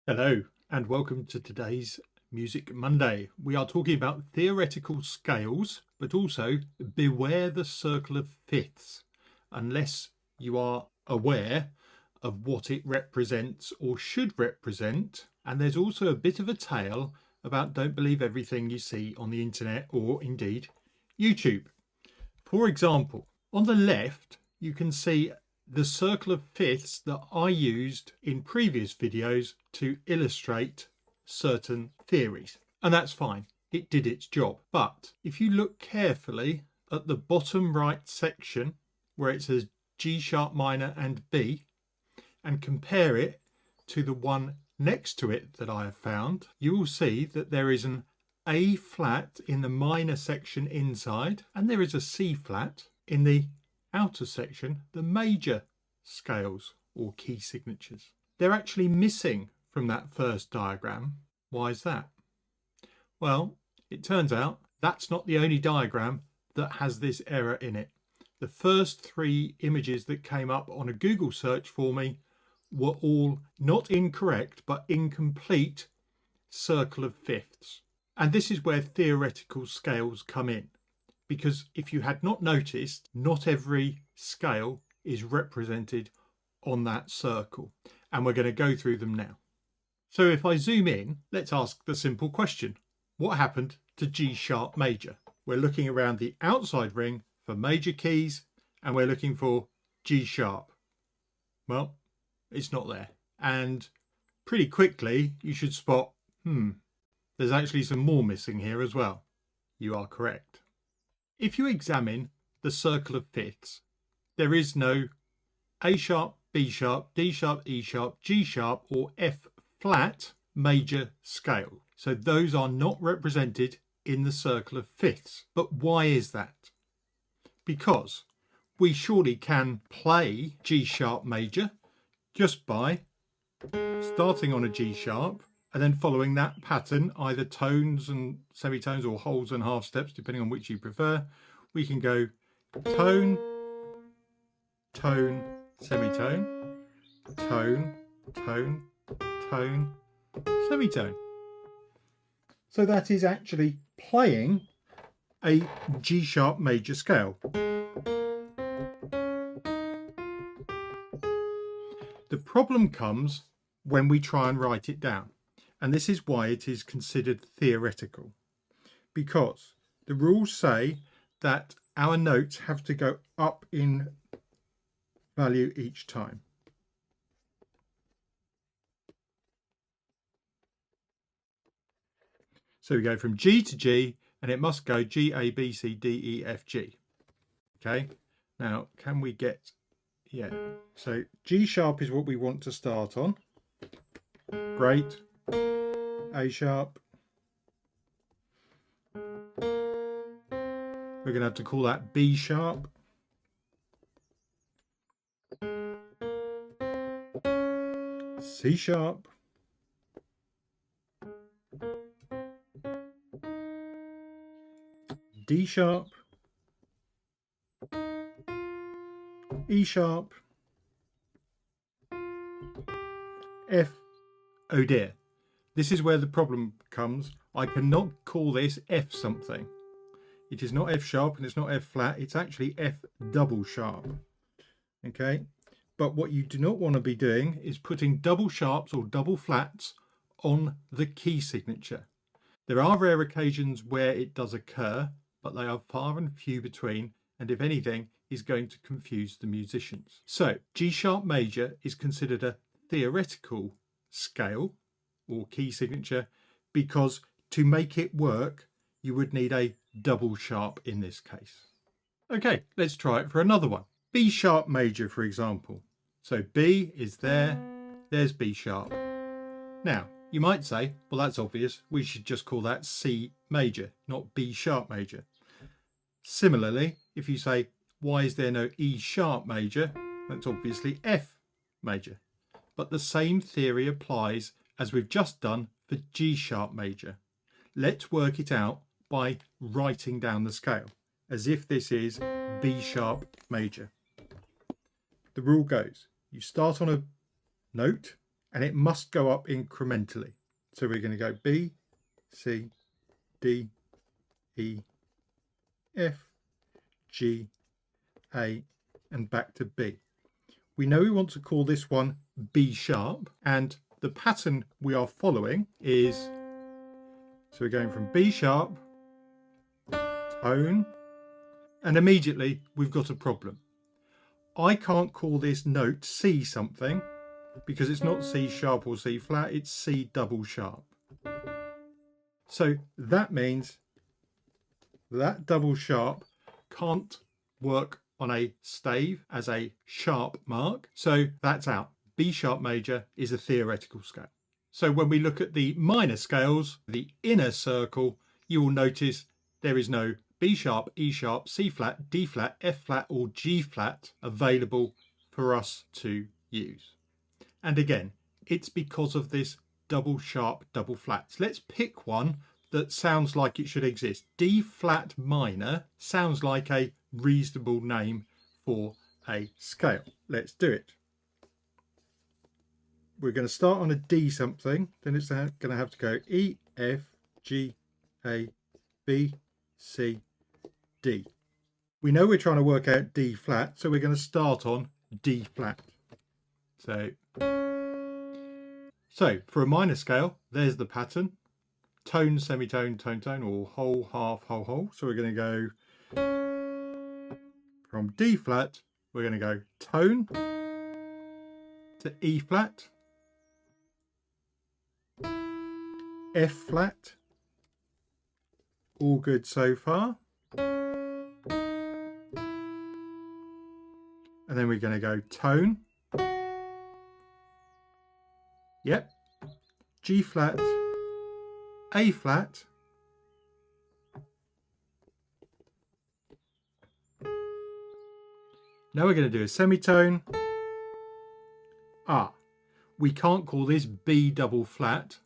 Hello and welcome to today's Music Monday. We are talking about theoretical scales, but also beware the circle of fifths, unless you are aware of what it represents or should represent. And there's also a bit of a tale about don't believe everything you see on the internet or indeed YouTube. For example, on the left, you can see the circle of fifths that I used in previous videos to illustrate certain theories. And that's fine. It did its job. But if you look carefully at the bottom right section where it says G sharp minor and B and compare it to the one next to it that I have found, you will see that there is an A flat in the minor section inside and there is a C flat in the outer section, the major scales or key signatures. They're actually missing from that first diagram. Why is that? Well, it turns out that's not the only diagram that has this error in it. The first three images that came up on a Google search for me were all not incorrect but incomplete circle of fifths. And this is where theoretical scales come in. Because if you had not noticed, not every scale is represented on that circle. And we're going to go through them now. So if I zoom in, let's ask the simple question. What happened to G sharp major? We're looking around the outside ring for major keys and we're looking for G sharp. Well, it's not there. And pretty quickly you should spot, there's actually some more missing here as well. You are correct. If you examine the circle of fifths, there is no A sharp, B sharp, D sharp, E sharp, G sharp or F flat major scale. So those are not represented in the circle of fifths. But why is that? Because we surely can play G sharp major just by starting on a G sharp and then following that pattern, either tones and semitones or wholes and half steps, depending on which you prefer. We can go tone, tone, semitone, tone, tone, tone, semitone. So that is actually playing a G sharp major scale. The problem comes when we try and write it down. And this is why it is considered theoretical, because the rules say that our notes have to go up in value each time. So we go from G to G and it must go G, A, B, C, D, E, F, G. Okay, now can we get, so G sharp is what we want to start on. Great. A sharp. We're going to have to call that B sharp. C sharp. D sharp. E sharp. F. Oh dear. This is where the problem comes. I cannot call this F something. It is not F sharp and it's not F flat. It's actually F double sharp. Okay. But what you do not want to be doing is putting double sharps or double flats on the key signature. There are rare occasions where it does occur, but they are far and few between. And if anything, is going to confuse the musicians. So G sharp major is considered a theoretical scale or key signature because to make it work you would need a double sharp in this case. Okay, let's try it for another one. B sharp major, for example. So B is there, there's B sharp. Now you might say, well, that's obvious, we should just call that C major, not B sharp major. Similarly, if you say, why is there no E sharp major, that's obviously F major. But the same theory applies as we've just done for G sharp major. Let's work it out by writing down the scale as if this is B sharp major. The rule goes, you start on a note and it must go up incrementally. So we're going to go B, C, D, E, F, G, A, and back to B. We know we want to call this one B sharp, and the pattern we are following is, so we're going from B sharp, tone, and immediately we've got a problem. I can't call this note C something because it's not C sharp or C flat, it's C double sharp. So that means that double sharp can't work on a stave as a sharp mark. So that's out. B sharp major is a theoretical scale. So when we look at the minor scales, the inner circle, you will notice there is no B sharp, E sharp, C flat, D flat, F flat or G flat available for us to use. And again, it's because of this double sharp, double flats. Let's pick one that sounds like it should exist. D flat minor sounds like a reasonable name for a scale. Let's do it. We're going to start on a D something, then it's going to have to go E, F, G, A, B, C, D. We know we're trying to work out D flat, so we're going to start on D flat. So for a minor scale, there's the pattern. Tone, semitone, tone, tone, or whole, half, whole, whole. So we're going to go from D flat, we're going to go tone to E flat, F flat, all good so far. And then we're going to go tone, yep, G flat, A flat, now we're going to do a semitone. We can't call this B double flat,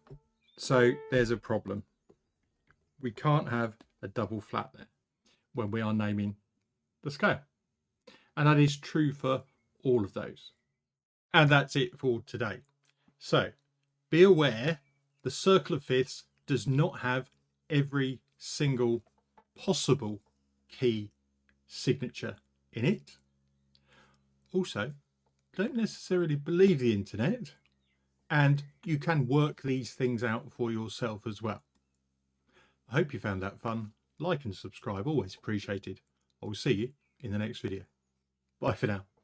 so there's a problem. We can't have a double flat there when we are naming the scale. And that is true for all of those. And that's it for today. So be aware the circle of fifths does not have every single possible key signature in it. Also, don't necessarily believe the internet, and you can work these things out for yourself as well. I hope you found that fun. Like and subscribe, always appreciated. I will see you in the next video. Bye for now.